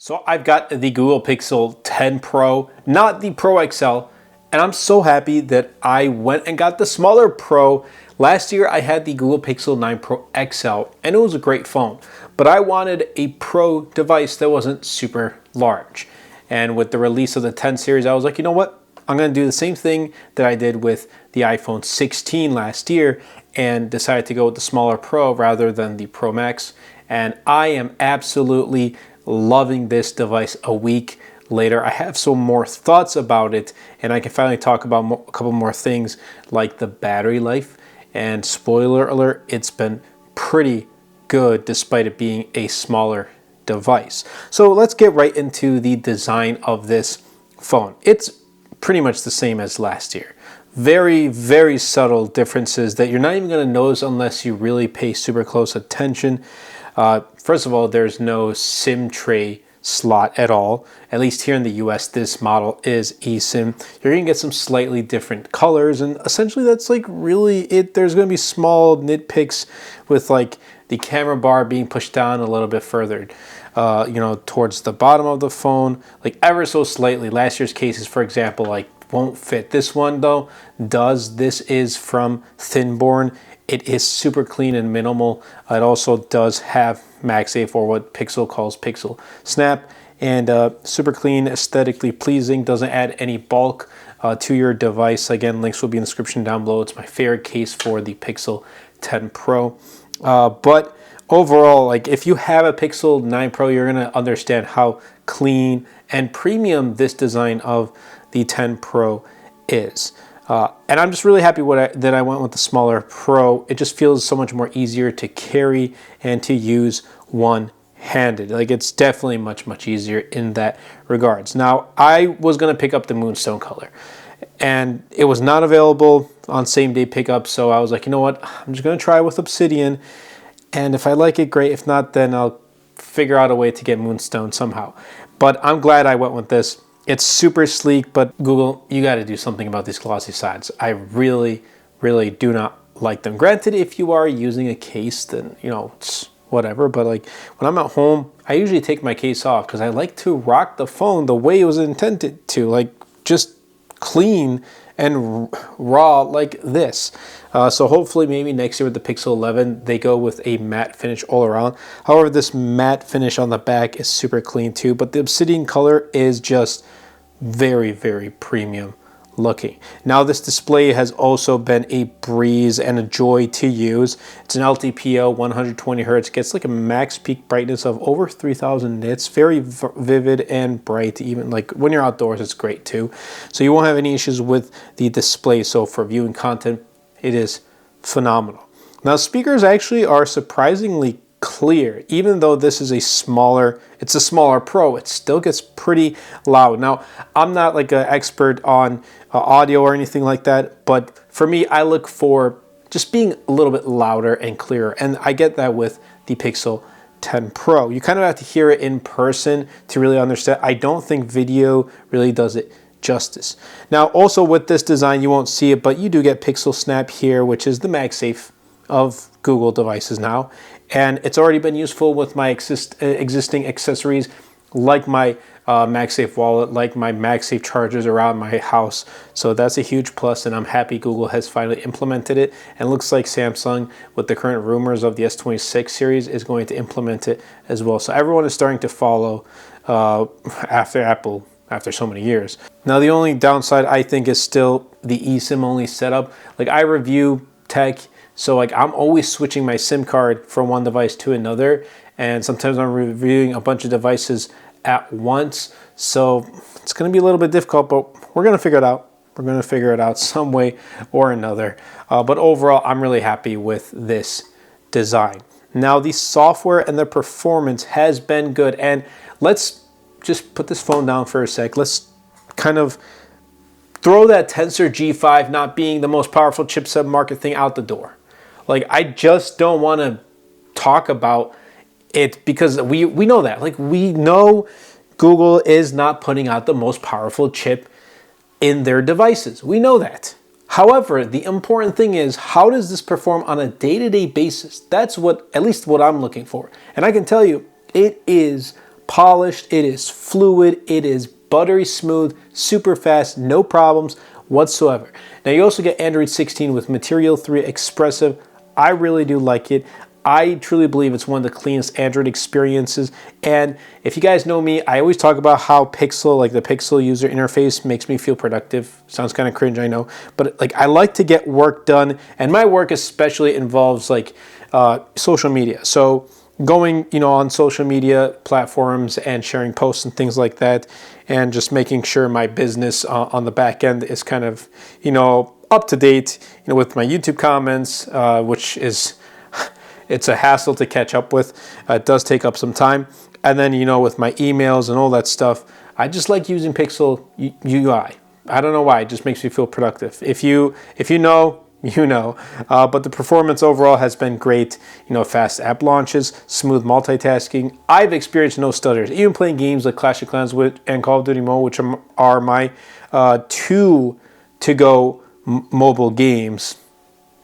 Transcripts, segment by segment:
So I've got the Google Pixel 10 Pro, not the Pro XL, and I'm so happy that I went and got the smaller Pro. Last year I had the Google Pixel 9 Pro XL, and it was a great phone, but I wanted a Pro device that wasn't super large. And with the release of the 10 series, I was like, you know what? I'm gonna do the same thing that I did with the iPhone 16 last year and decided to go with the smaller Pro rather than the Pro Max. And I am absolutely loving this device a week later. I have some more thoughts about it, and I can finally talk about a couple more things like the battery life. And spoiler alert, it's been pretty good despite it being a smaller device. So let's get right into the design of this phone. It's pretty much the same as last year. Very, very subtle differences that you're not even going to notice unless you really pay super close attention. First of all, there's no SIM tray slot at all. At least here in the US, this model is eSIM. You're going to get some slightly different colors, and essentially that's like really it. There's going to be small nitpicks with like the camera bar being pushed down a little bit further, towards the bottom of the phone, like ever so slightly. Last year's cases, for example, like won't fit. This one though does. This is from Thinborn. It is super clean and minimal. It also does have MagSafe, or what Pixel calls Pixel Snap, and super clean, aesthetically pleasing, doesn't add any bulk to your device. Again, links will be in the description down below. It's my favorite case for the Pixel 10 Pro. But overall, like if you have a Pixel 9 Pro, you're gonna understand how clean and premium this design of the 10 Pro is. And I'm just really happy that I went with the smaller Pro. It just feels so much more easier to carry and to use one-handed. Like it's definitely much, much easier in that regards. Now, I was gonna pick up the Moonstone color, and it was not available on same day pickup. So I was like, you know what? I'm just gonna try with Obsidian. And if I like it, great. If not, then I'll figure out a way to get Moonstone somehow. But I'm glad I went with this. It's super sleek, but Google, you got to do something about these glossy sides. I really, really do not like them. Granted, if you are using a case, then, it's whatever. But like when I'm at home, I usually take my case off because I like to rock the phone the way it was intended to, like just clean and raw like this. So hopefully maybe next year with the Pixel 11, they go with a matte finish all around. However, this matte finish on the back is super clean too, but the Obsidian color is just very, very premium looking. Now this display has also been a breeze and a joy to use. It's an LTPO 120 Hertz, gets like a max peak brightness of over 3000 nits, very vivid and bright. Even like when you're outdoors, it's great too. So you won't have any issues with the display. So for viewing content, it is phenomenal. Now speakers actually are surprisingly clear. Even though this is a smaller Pro, it still gets pretty loud. Now, I'm not like an expert on audio or anything like that, but for me, I look for just being a little bit louder and clearer, and I get that with the Pixel 10 Pro. You kind of have to hear it in person to really understand. I don't think video really does it justice. Now, also with this design, you won't see it, but you do get Pixel Snap here, which is the MagSafe of Google devices now, and it's already been useful with my existing accessories like my MagSafe wallet, like my MagSafe chargers around my house. So that's a huge plus, and I'm happy Google has finally implemented it, and it looks like Samsung, with the current rumors of the S26 series, is going to implement it as well. So everyone is starting to follow after Apple after so many years. Now the only downside I think is still the eSIM only setup. Like I review tech, so like I'm always switching my SIM card from one device to another, and sometimes I'm reviewing a bunch of devices at once. So it's gonna be a little bit difficult, but we're gonna figure it out. We're gonna figure it out some way or another. But overall, I'm really happy with this design. Now the software and the performance has been good, and let's just put this phone down for a sec. Let's kind of throw that Tensor G5 not being the most powerful chipset market thing out the door. Like, I just don't want to talk about it because we know that. Like, we know Google is not putting out the most powerful chip in their devices. We know that. However, the important thing is, how does this perform on a day-to-day basis? That's what, at least what I'm looking for. And I can tell you, it is polished, it is fluid, it is buttery smooth, super fast, no problems whatsoever. Now you also get Android 16 with Material 3 Expressive. I really do like it. I truly believe it's one of the cleanest Android experiences. And if you guys know me, I always talk about how Pixel, like the Pixel user interface, makes me feel productive. Sounds kind of cringe, I know. But like I like to get work done. And my work especially involves like social media. So going, on social media platforms and sharing posts and things like that, and just making sure my business on the back end is kind of, up to date, with my YouTube comments, which is, it's a hassle to catch up with. It does take up some time. And then, with my emails and all that stuff, I just like using Pixel UI. I don't know why, it just makes me feel productive. If you know, but the performance overall has been great. Fast app launches, smooth multitasking. I've experienced no stutters, even playing games like Clash of Clans and Call of Duty Mobile, which are my two to-go mobile games.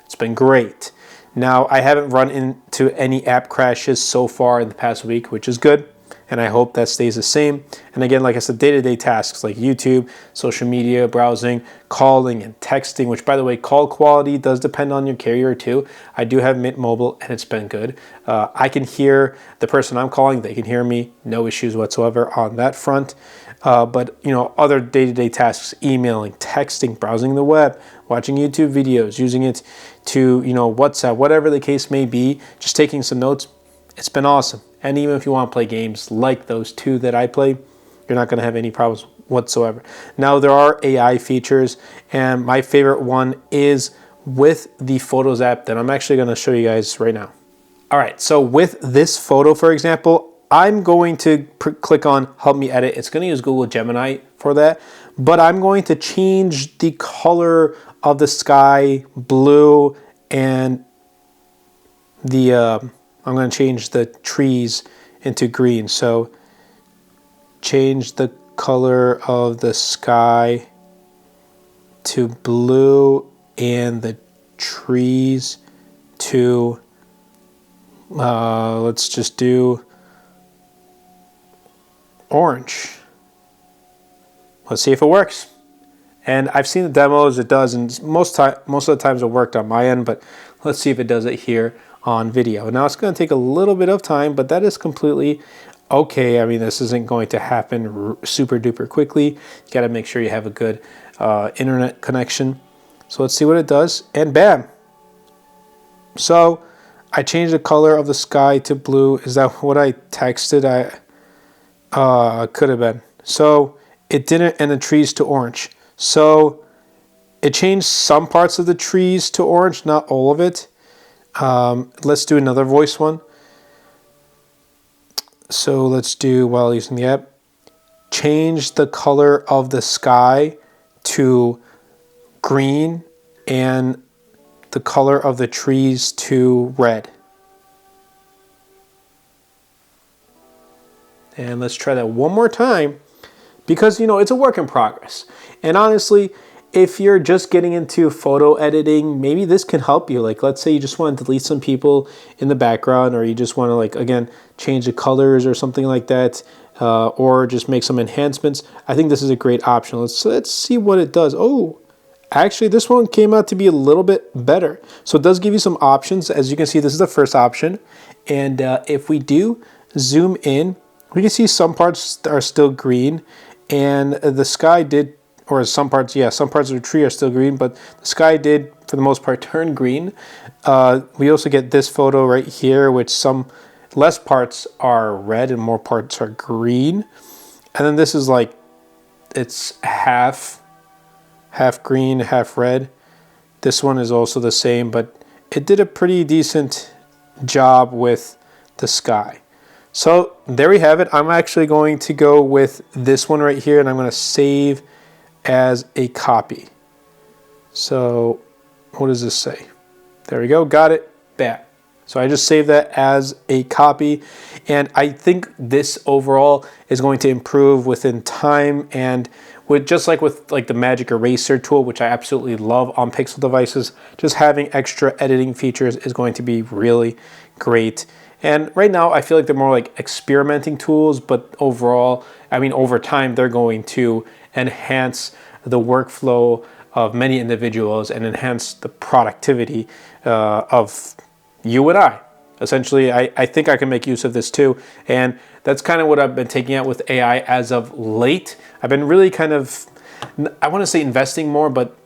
It's been great. Now, I haven't run into any app crashes so far in the past week, which is good, and I hope that stays the same. And again, like I said, day-to-day tasks like YouTube, social media, browsing, calling, and texting, which, by the way, call quality does depend on your carrier too. I do have Mint Mobile, and it's been good. I can hear the person I'm calling. They can hear me. No issues whatsoever on that front. But, other day-to-day tasks, emailing, texting, browsing the web, watching YouTube videos, using it to, WhatsApp, whatever the case may be, just taking some notes, it's been awesome. And even if you want to play games like those two that I play, you're not going to have any problems whatsoever. Now, there are AI features, and my favorite one is with the Photos app that I'm actually going to show you guys right now. All right, so with this photo, for example, I'm going to click on Help Me Edit. It's going to use Google Gemini for that, but I'm going to change the color of the sky blue, and I'm going to change the trees into green. So change the color of the sky to blue and the trees to, let's just do orange. Let's see if it works. And I've seen the demos, it does, and most of the times it worked on my end, but let's see if it does it here on video. Now it's going to take a little bit of time, but that is completely okay. I mean, this isn't going to happen super duper quickly. You got to make sure you have a good internet connection. So let's see what it does, and bam. So I changed the color of the sky to blue. Is that what I texted? Could have been. So it didn't, and the trees to orange. So it changed some parts of the trees to orange, not all of it. Let's do another voice one. So let's do, while using the app, change the color of the sky to green and the color of the trees to red. And let's try that one more time, because, it's a work in progress. And honestly, if you're just getting into photo editing, maybe this can help you. Like, let's say you just want to delete some people in the background, or you just want to, like, again, change the colors or something like that, or just make some enhancements. I think this is a great option. Let's see what it does. Oh, actually, this one came out to be a little bit better. So it does give you some options. As you can see, this is the first option. And if we do zoom in, we can see some parts are still green, and the sky did, or some parts of the tree are still green, but the sky did, for the most part, turn green. We also get this photo right here, which some less parts are red and more parts are green. And then this is like, it's half green, half red. This one is also the same, but it did a pretty decent job with the sky. So there we have it. I'm actually going to go with this one right here, and I'm going to save as a copy. So what does this say? There we go. Got it. Bam. So I just saved that as a copy, and I think this overall is going to improve within time, and with just like with the Magic Eraser tool, which I absolutely love on Pixel devices, just having extra editing features is going to be really great. And right now, I feel like they're more like experimenting tools, but overall, I mean, over time, they're going to enhance the workflow of many individuals and enhance the productivity of you and I. Essentially, I think I can make use of this too. And that's kind of what I've been taking out with AI as of late. I've been really kind of, I want to say investing more, but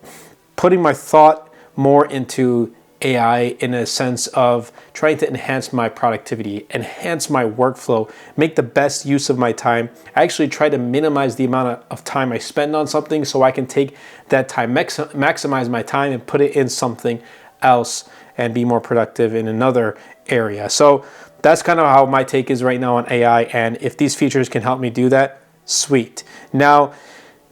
putting my thought more into AI in a sense of trying to enhance my productivity, enhance my workflow, make the best use of my time. I actually try to minimize the amount of time I spend on something so I can take that time, maximize my time and put it in something else and be more productive in another area. So that's kind of how my take is right now on AI. And if these features can help me do that, sweet. Now,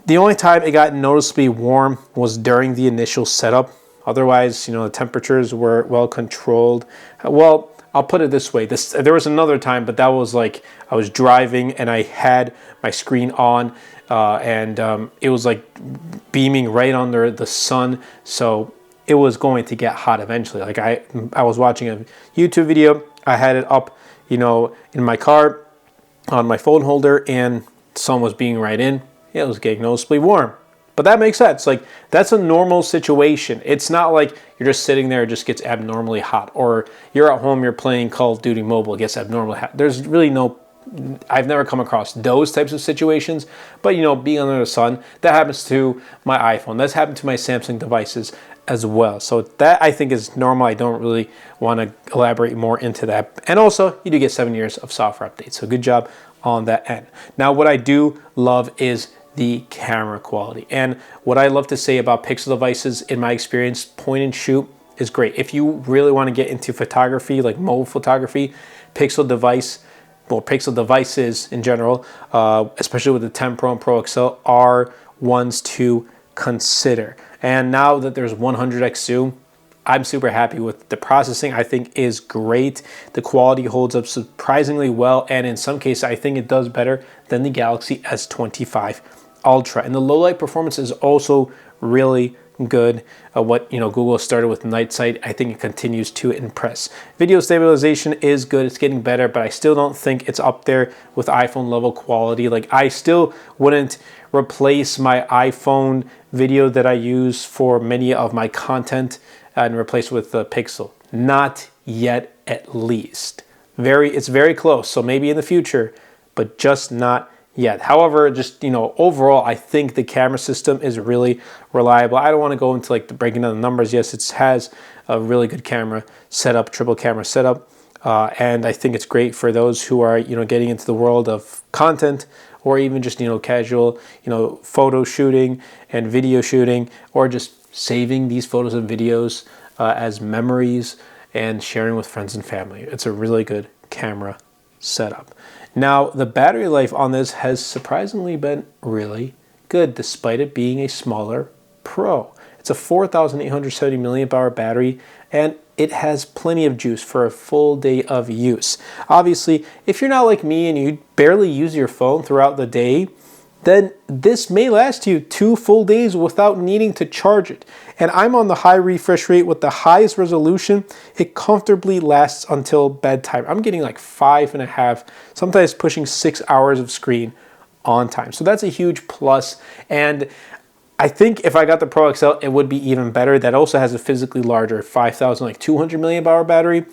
the only time it got noticeably warm was during the initial setup. Otherwise, the temperatures were well controlled. Well, I'll put it this way. There was another time, but that was like I was driving and I had my screen on and it was like beaming right under the sun. So it was going to get hot eventually. Like I was watching a YouTube video. I had it up, in my car on my phone holder and the sun was beaming right in. It was getting noticeably warm. But that makes sense. Like that's a normal situation. It's not like you're just sitting there, it just gets abnormally hot, or you're at home, you're playing Call of Duty Mobile, it gets abnormally hot. There's really I've never come across those types of situations, but being under the sun, that happens to my iPhone. That's happened to my Samsung devices as well. So that I think is normal. I don't really want to elaborate more into that. And also you do get 7 years of software updates. So good job on that end. Now what I do love is the camera quality. And what I love to say about Pixel devices, in my experience, point and shoot is great. If you really want to get into photography, like mobile photography, Pixel devices in general, especially with the 10 Pro and Pro XL, are ones to consider. And now that there's 100x zoom, I'm super happy with the processing. I think is great. The quality holds up surprisingly well, and in some cases, I think it does better than the Galaxy S25 Ultra. And the low light performance is also really good. What Google started with night sight, I think it continues to impress. Video stabilization is good. It's getting better, but I still don't think it's up there with iPhone level quality. Like I still wouldn't replace my iPhone video that I use for many of my content and replace with the Pixel. Not yet, at least. It's very close. So maybe in the future, but just not yet. However, just overall, I think the camera system is really reliable. I don't want to go into like the breaking down the numbers. Yes, it has a really good camera setup, triple camera setup, and I think it's great for those who are getting into the world of content, or even just casual photo shooting and video shooting, or just saving these photos and videos as memories and sharing with friends and family. It's a really good camera setup. Now, the battery life on this has surprisingly been really good, despite it being a smaller Pro. It's a 4,870 milliamp hour battery, and it has plenty of juice for a full day of use. Obviously, if you're not like me and you barely use your phone throughout the day, then this may last you 2 full days without needing to charge it. And I'm on the high refresh rate with the highest resolution. It comfortably lasts until bedtime. I'm getting like 5.5, sometimes pushing 6 hours of screen on time. So that's a huge plus. And I think if I got the Pro XL, it would be even better. That also has a physically larger 5,200 milliamp hour battery.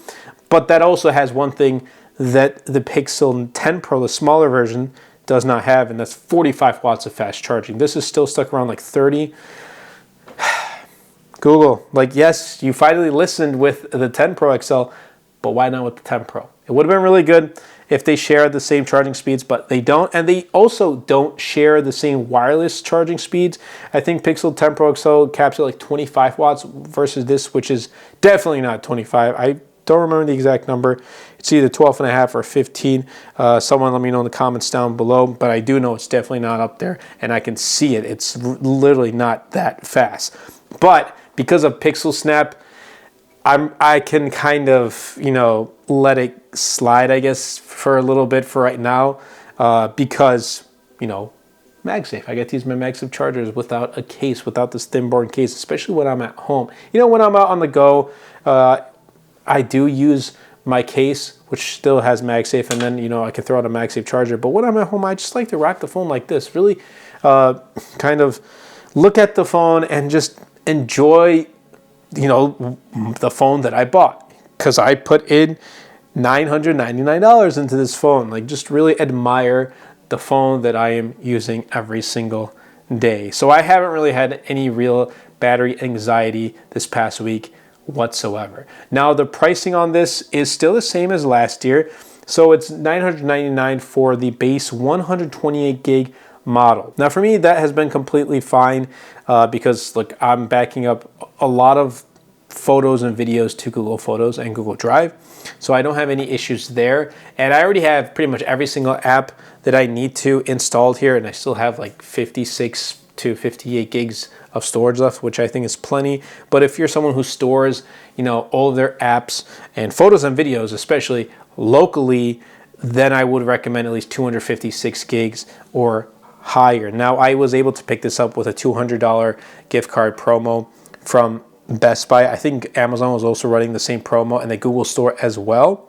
But that also has one thing that the Pixel 10 Pro, the smaller version, does not have, and that's 45 watts of fast charging. This is still stuck around like 30. Google, like, yes, you finally listened with the 10 Pro XL, but why not with the 10 Pro? It would have been really good if they shared the same charging speeds, but they don't, and they also don't share the same wireless charging speeds. I think Pixel 10 Pro XL caps at like 25 watts versus this, which is definitely not 25. I don't remember the exact number. It's either 12.5 or 15. Someone let me know in the comments down below, but I do know it's definitely not up there, and I can see it. It's literally not that fast. But because of Pixel Snap, I can kind of, let it slide, I guess, for a little bit for right now, because, MagSafe. I get to use my MagSafe chargers without a case, without this thin-borne case, especially when I'm at home. When I'm out on the go, I do use my case, which still has MagSafe, and then, you know, I can throw out a MagSafe charger. But when I'm at home, I just like to rock the phone like this. Really kind of look at the phone and just enjoy, you know, the phone that I bought. Because I put in $999 into this phone. Like, just really admire the phone that I am using every single day. So I haven't really had any real battery anxiety this past week whatsoever. Now, the pricing on this is still the same as last year. So it's $999 for the base 128 gig model. Now, for me, that has been completely fine because, look, I'm backing up a lot of photos and videos to Google Photos and Google Drive. So I don't have any issues there. And I already have pretty much every single app that I need to installed here. And I still have like 56 to 58 gigs of storage left, which I think is plenty. But if you're someone who stores, you know, all of their apps and photos and videos, especially locally, then I would recommend at least 256 gigs or higher. Now, I was able to pick this up with a $200 gift card promo from Best Buy. I think Amazon was also running the same promo, and the Google Store as well.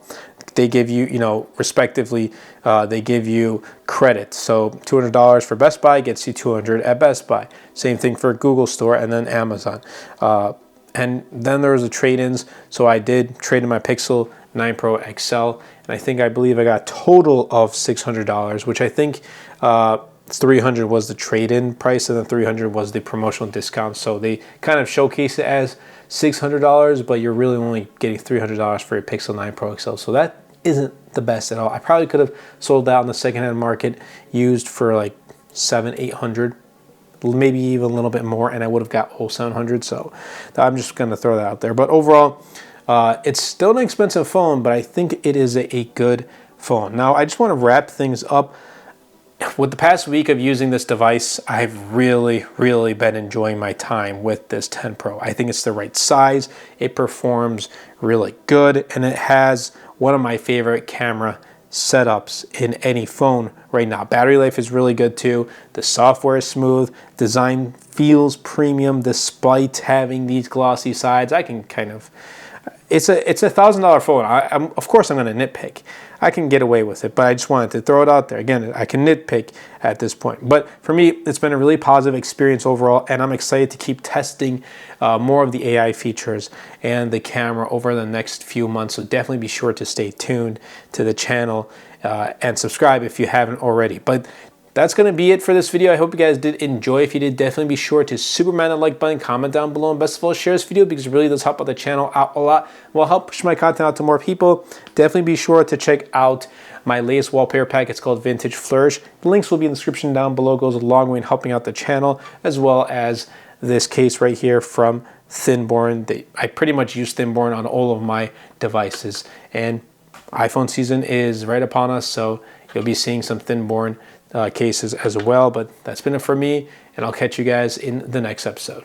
They give you, you know, respectively, they give you credit. So $200 for Best Buy gets you $200 at Best Buy. Same thing for Google Store and then Amazon. And then there was the trade-ins. So I did trade in my Pixel 9 Pro XL, and I believe I got a total of $600, which I think $300 was the trade-in price, and then $300 was the promotional discount. So they kind of showcase it as $600, but you're really only getting $300 for your Pixel 9 Pro XL. So that isn't the best at all. I probably could have sold that on the secondhand market used for like $700-800, maybe even a little bit more, and I would have got all $700. So I'm just going to throw that out there. But overall, it's still an expensive phone, but I think it is a good phone. Now, I just want to wrap things up. With the past week of using this device, I've really been enjoying my time with this 10 Pro. I think it's the right size. It performs really good, and it has one of my favorite camera setups in any phone right now. Battery life is really good too. The software is smooth. Design feels premium despite having these glossy sides. I can kind of... It's a $1,000 phone. Of course, I'm going to nitpick. I can get away with it, but I just wanted to throw it out there. Again, I can nitpick at this point. But for me, it's been a really positive experience overall, and I'm excited to keep testing more of the AI features and the camera over the next few months. So definitely be sure to stay tuned to the channel and subscribe if you haven't already. But that's going to be it for this video. I hope you guys did enjoy. If you did, definitely be sure to superman the like button, comment down below, and best of all, share this video because it really does help out the channel out a lot. It will help push my content out to more people. Definitely be sure to check out my latest wallpaper pack. It's called Vintage Flourish. The links will be in the description down below. It goes a long way in helping out the channel, as well as this case right here from Thinborn. I pretty much use Thinborn on all of my devices, and iPhone season is right upon us, so you'll be seeing some Thinborn cases as well. But that's been it for me, and I'll catch you guys in the next episode.